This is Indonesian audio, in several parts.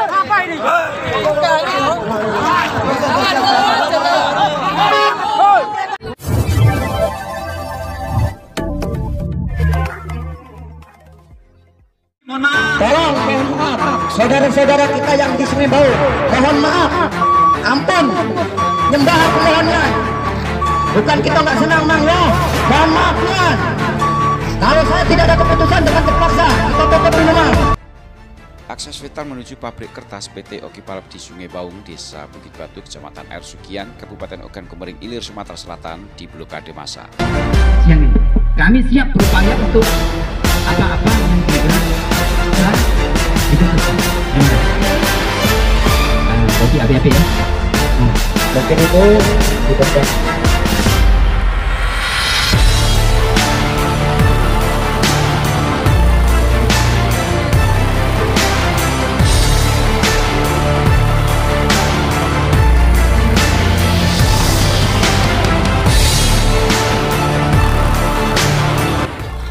Apa ini? Tolong, mohon maaf, saudara-saudara kita yang di sini bau, mohon maaf, ampun, nyembah permohonan. Bukan kita nggak senang, Mang, ya. Mohon maaf, ya. Kalau saya tidak ada keputusan dengan terpaksa, kita tutup minuman. Akses vital menuju pabrik kertas PT Oki Palep di Sungai Baung, Desa Bukit Batu, Kecamatan Air Sugian, Kabupaten Ogan Komering Ilir, Sumatera Selatan, diblokade massa. Siang ini, kami siap berupaya untuk apa-apa yang kira-kira itu berarti api-api ya. Mungkin itu dipegang.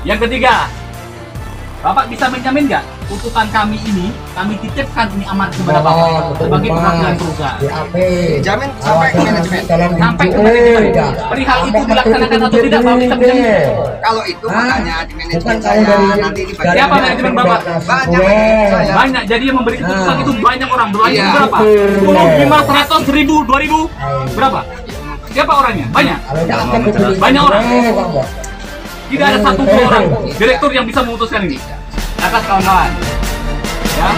Yang ketiga, Bapak bisa menjamin nggak tuntutan kami ini, kami titipkan ini amanat kepada Bapak sebagai perwakilan perusahaan. Jamin sampai ke manajemen. Sampai ke manajemen. Perihal itu dilaksanakan atau tidak, Bapak bisa menjamin? Kalau itu makanya di manajemen Bukan saya dari- nanti di Siapa manajemen Bapak? Banyak saya. Banyak, jadi yang memberi keputusan itu banyak orang. Berlanjut Iya. berapa? 10, 5, 100, 1000, 2000, berapa? Siapa orangnya? Banyak. Banyak orang. Tidak ada satu orang direktur yang bisa memutuskan ini. Atas kawan-kawan. Ya.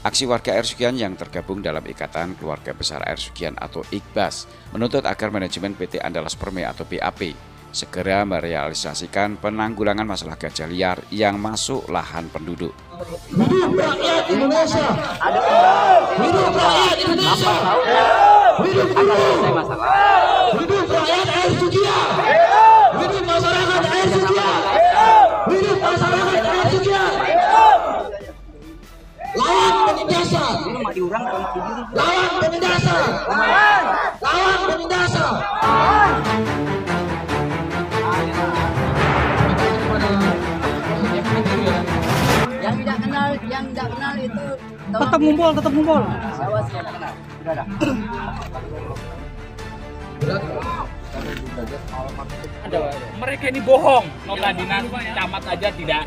Aksi warga Air Sugian yang tergabung dalam Ikatan Keluarga Besar Air Sugian atau IKBAS menuntut agar manajemen PT Andalas Perme atau BAP segera merealisasikan penanggulangan masalah gajah liar yang masuk lahan penduduk. Hidup rakyat Indonesia. Hidup rakyat Indonesia. Hidup Hidup rakyat Air Sugian. Hidup masyarakat Air Sugian. Hidup masyarakat Air Sugian. Lawan penindasan. Lawan penindasan. Lawan penindasan. Yang tidak kenal itu Tetap ngumpul. Mereka ini bohong. Nota dinas camat aja tidak.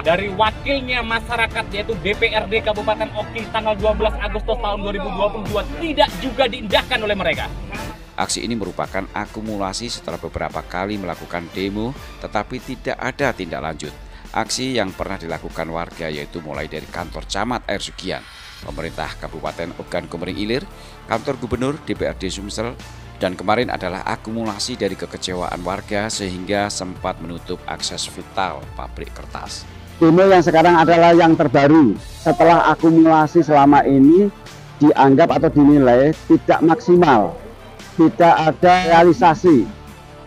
Dari wakilnya masyarakat yaitu DPRD Kabupaten Oki tanggal 12 Agustus tahun 2022 tidak juga diindahkan oleh mereka. Aksi ini merupakan akumulasi setelah beberapa kali melakukan demo tetapi tidak ada tindak lanjut. Aksi yang pernah dilakukan warga yaitu mulai dari kantor camat Air Sugian, pemerintah Kabupaten Ogan Komering Ilir, kantor gubernur, DPRD Sumsel, dan kemarin adalah akumulasi dari kekecewaan warga sehingga sempat menutup akses vital pabrik kertas. Demo yang sekarang adalah yang terbaru setelah akumulasi selama ini dianggap atau dinilai tidak maksimal, tidak ada realisasi.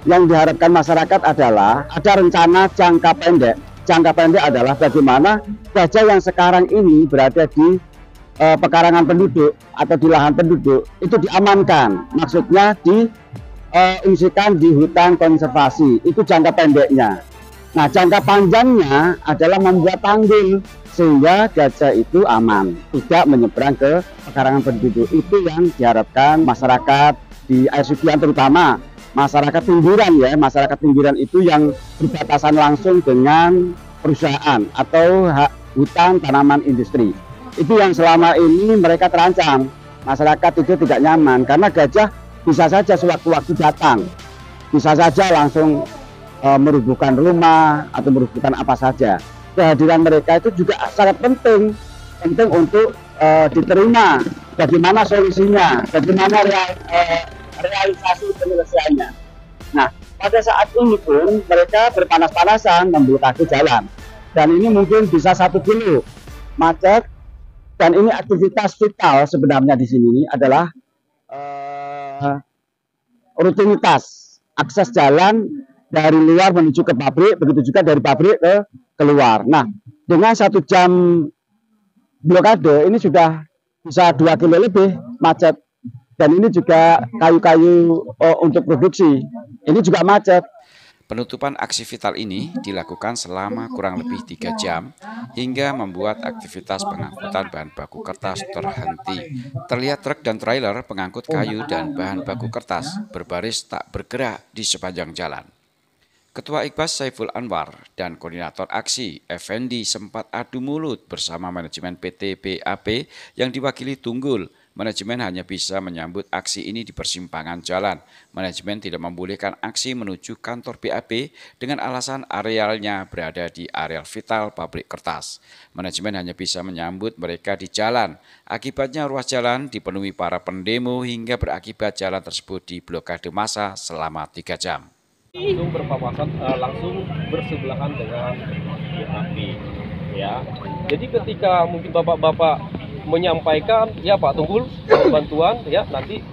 Yang diharapkan masyarakat adalah ada rencana jangka pendek. Jangka pendek adalah bagaimana gajah yang sekarang ini berada di pekarangan penduduk atau di lahan penduduk itu diamankan. Maksudnya diungsikan di hutan konservasi. Itu jangka pendeknya. Nah, jangka panjangnya adalah membuat tanggul sehingga gajah itu aman, tidak menyeberang ke pekarangan penduduk. Itu yang diharapkan masyarakat di Air Sugian, terutama masyarakat pinggiran ya. Masyarakat pinggiran itu yang berbatasan langsung dengan perusahaan atau hutan tanaman industri. Itu yang selama ini mereka terancam. Masyarakat itu tidak nyaman karena gajah bisa saja sewaktu-waktu datang, bisa saja langsung merubuhkan rumah atau merubuhkan apa saja. Kehadiran mereka itu juga sangat penting untuk diterima. Bagaimana solusinya, bagaimana realisasi penyelesaiannya. Nah, pada saat ini pun mereka berpanas-panasan memblokade jalan, dan ini mungkin bisa 1 kilo macet. Dan ini aktivitas vital sebenarnya di sini adalah rutinitas akses jalan dari luar menuju ke pabrik, begitu juga dari pabrik ke keluar. Nah, dengan 1 jam blokade ini sudah bisa 2 kilo lebih macet. Dan ini juga kayu-kayu untuk produksi. Ini juga macet. Penutupan aksi vital ini dilakukan selama kurang lebih 3 jam hingga membuat aktivitas pengangkutan bahan baku kertas terhenti. Terlihat truk dan trailer pengangkut kayu dan bahan baku kertas berbaris tak bergerak di sepanjang jalan. Ketua Ikhwas Saiful Anwar dan koordinator aksi Effendi sempat adu mulut bersama manajemen PT BAP yang diwakili Tunggul. Manajemen hanya bisa menyambut aksi ini di persimpangan jalan. Manajemen tidak membolehkan aksi menuju kantor BAP dengan alasan arealnya berada di areal vital pabrik kertas. Manajemen hanya bisa menyambut mereka di jalan. Akibatnya ruas jalan dipenuhi para pendemo hingga berakibat jalan tersebut diblokade massa selama 3 jam. Langsung berpapasan, langsung bersebelahan dengan BAP. Ya, jadi ketika mungkin bapak-bapak menyampaikan, ya Pak Tunggul, bantuan, ya nanti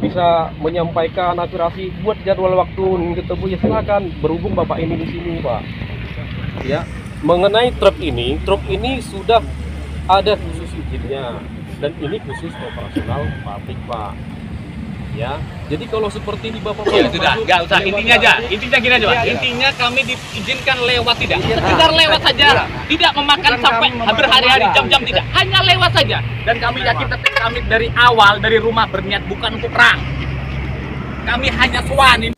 bisa menyampaikan aspirasi buat jadwal waktu ketemu, ya silakan berhubung bapak ini di sini Pak. Ya, mengenai truk ini sudah ada khusus izinnya dan ini khusus operasional pabrik Pak. Ya, jadi kalau seperti di bapak ya sudah, nggak usah, intinya gini aja Pak. Intinya kami diizinkan lewat tidak, sekedar lewat saja, tidak memakan sampai berhari-hari, jam-jam, tidak, hanya lewat saja. Dan kami yakin tetap kami dari awal dari rumah berniat bukan untuk perang, kami hanya suan.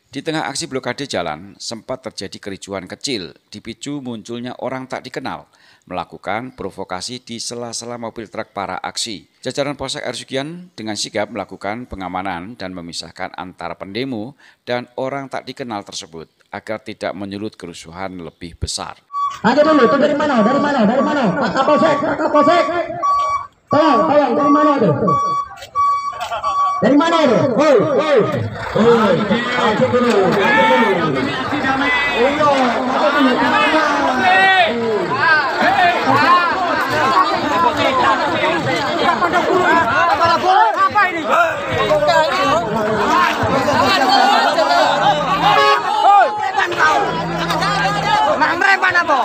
Di tengah aksi blokade jalan, sempat terjadi kericuhan kecil, dipicu munculnya orang tak dikenal, melakukan provokasi di sela-sela mobil truk para aksi. Jajaran Polsek Ersugian dengan sigap melakukan pengamanan dan memisahkan antara pendemo dan orang tak dikenal tersebut, agar tidak menyulut kerusuhan lebih besar. Ada dulu, itu dari mana? Pak Kapolsek. Tolong, dari mana itu? Dari mana itu? Apa ini? Nangrepan apa?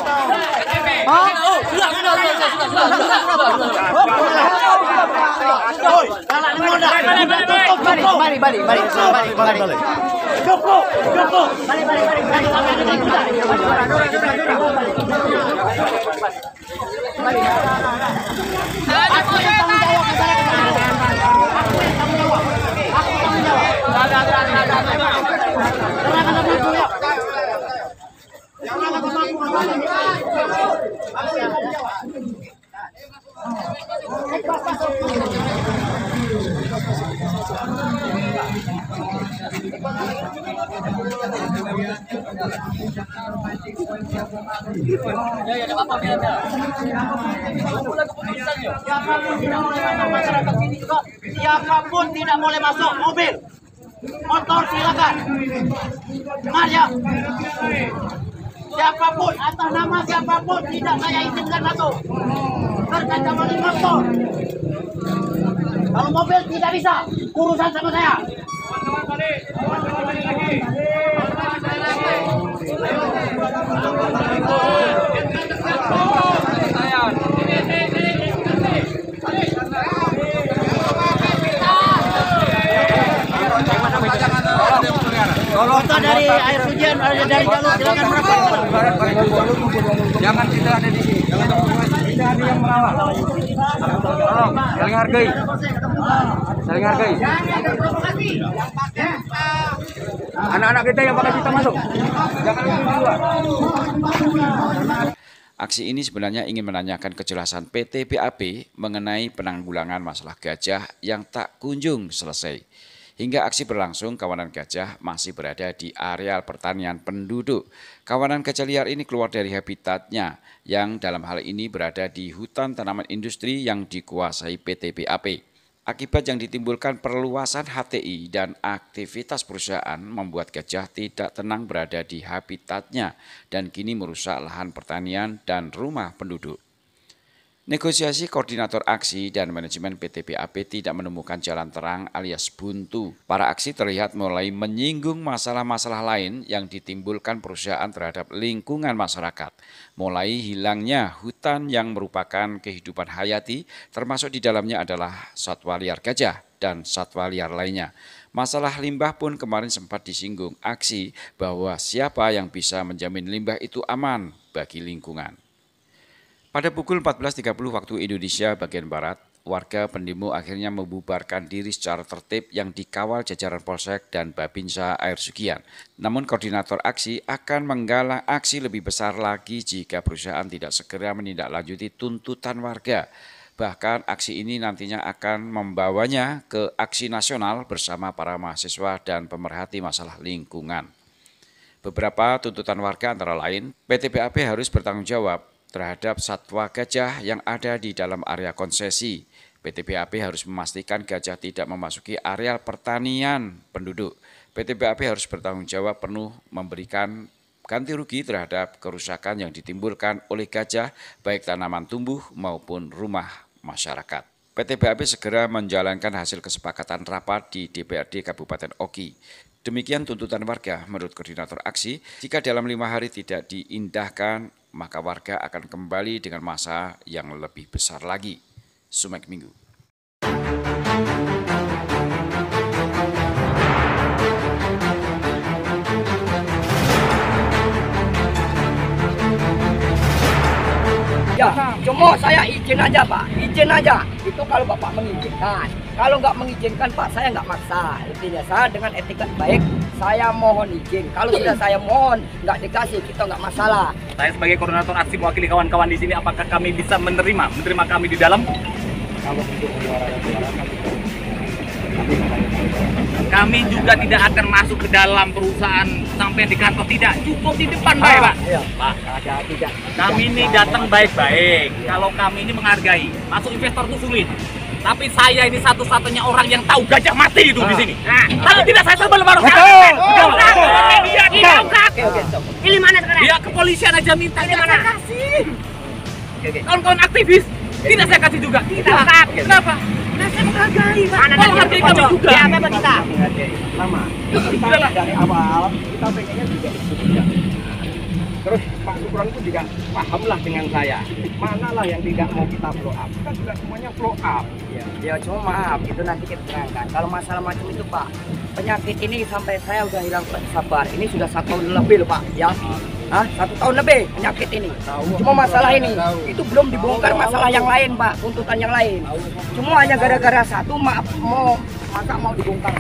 Siapapun tidak boleh masuk mobil, motor silakan. Maria, siapapun atas nama siapapun tidak saya izinkan masuk. Berkaitan dengan motor, kalau mobil tidak bisa, urusan sama saya. Foto dari air hujan, dari jalur, silakan merapat. Jangan kita ada di sini. Tidak ada yang merawat. Tolong, saling hargai. Anak-anak kita yang pakai kita masuk. Jangan di luar. Aksi ini sebenarnya ingin menanyakan kejelasan PT BAP mengenai penanggulangan masalah gajah yang tak kunjung selesai. Hingga aksi berlangsung, kawanan gajah masih berada di areal pertanian penduduk. Kawanan gajah liar ini keluar dari habitatnya, yang dalam hal ini berada di hutan tanaman industri yang dikuasai PT BAP. Akibat yang ditimbulkan perluasan HTI dan aktivitas perusahaan membuat gajah tidak tenang berada di habitatnya dan kini merusak lahan pertanian dan rumah penduduk. Negosiasi koordinator aksi dan manajemen PT BAP tidak menemukan jalan terang alias buntu. Para aksi terlihat mulai menyinggung masalah-masalah lain yang ditimbulkan perusahaan terhadap lingkungan masyarakat. Mulai hilangnya hutan yang merupakan kehidupan hayati, termasuk di dalamnya adalah satwa liar gajah dan satwa liar lainnya. Masalah limbah pun kemarin sempat disinggung aksi bahwa siapa yang bisa menjamin limbah itu aman bagi lingkungan. Pada pukul 14.30 waktu Indonesia bagian Barat, warga pendemo akhirnya membubarkan diri secara tertib yang dikawal jajaran Polsek dan Babinsa Air Sugian. Namun koordinator aksi akan menggalang aksi lebih besar lagi jika perusahaan tidak segera menindaklanjuti tuntutan warga. Bahkan aksi ini nantinya akan membawanya ke aksi nasional bersama para mahasiswa dan pemerhati masalah lingkungan. Beberapa tuntutan warga antara lain, PT BAP harus bertanggung jawab terhadap satwa gajah yang ada di dalam area konsesi. PT BAP harus memastikan gajah tidak memasuki areal pertanian penduduk. PT BAP harus bertanggung jawab penuh memberikan ganti rugi terhadap kerusakan yang ditimbulkan oleh gajah, baik tanaman tumbuh maupun rumah masyarakat. PT BAP segera menjalankan hasil kesepakatan rapat di DPRD Kabupaten Oki. Demikian tuntutan warga menurut koordinator aksi, jika dalam 5 hari tidak diindahkan, maka warga akan kembali dengan massa yang lebih besar lagi. Sumek Minggu. Ya, cuma saya izin aja Pak, izin aja. Itu kalau Bapak mengizinkan. Kalau nggak mengizinkan Pak, saya nggak maksa. Intinya saya dengan etika baik, saya mohon izin. Kalau sudah saya mohon, nggak dikasih, kita nggak masalah. Saya sebagai koordinator aksi mewakili kawan-kawan di sini, apakah kami bisa menerima kami di dalam? Kami juga tidak akan masuk ke dalam perusahaan sampai di kantor, tidak. Cukup di depan, baik Pak. Iya. Pak, tidak. Kami ini datang baik-baik. Kalau kami ini menghargai, masuk investor itu sulit. Tapi saya ini satu-satunya orang yang tahu gajah mati itu di sini. Kalau tidak saya sebel baru. Dia diangkat. Ini mana sekarang? Dia kepolisian aja minta. Saya kasih. Kawan-kawan aktivis tidak saya kasih juga. Tidak. Kenapa? Nah, saya menghargai, Pak. Mana Kalau hargai kami juga. Ya, apa kita? Lama. Kita dari awal kita pengennya juga itu juga. Terus Pak Supron itu juga pahamlah dengan saya. Manalah yang tidak mau kita blow up? Kita juga semuanya blow up. Ya cuma maaf, itu nanti kita terangkan. Kalau masalah macam itu Pak, penyakit ini sampai saya udah hilang sabar. Ini sudah 1 tahun lebih loh Pak, ya. 1 tahun lebih penyakit ini. Cuma masalah ini, itu belum dibongkar masalah yang lain Pak, tuntutan yang lain. Cuma hanya gara-gara satu, maaf, masa mau dibongkar.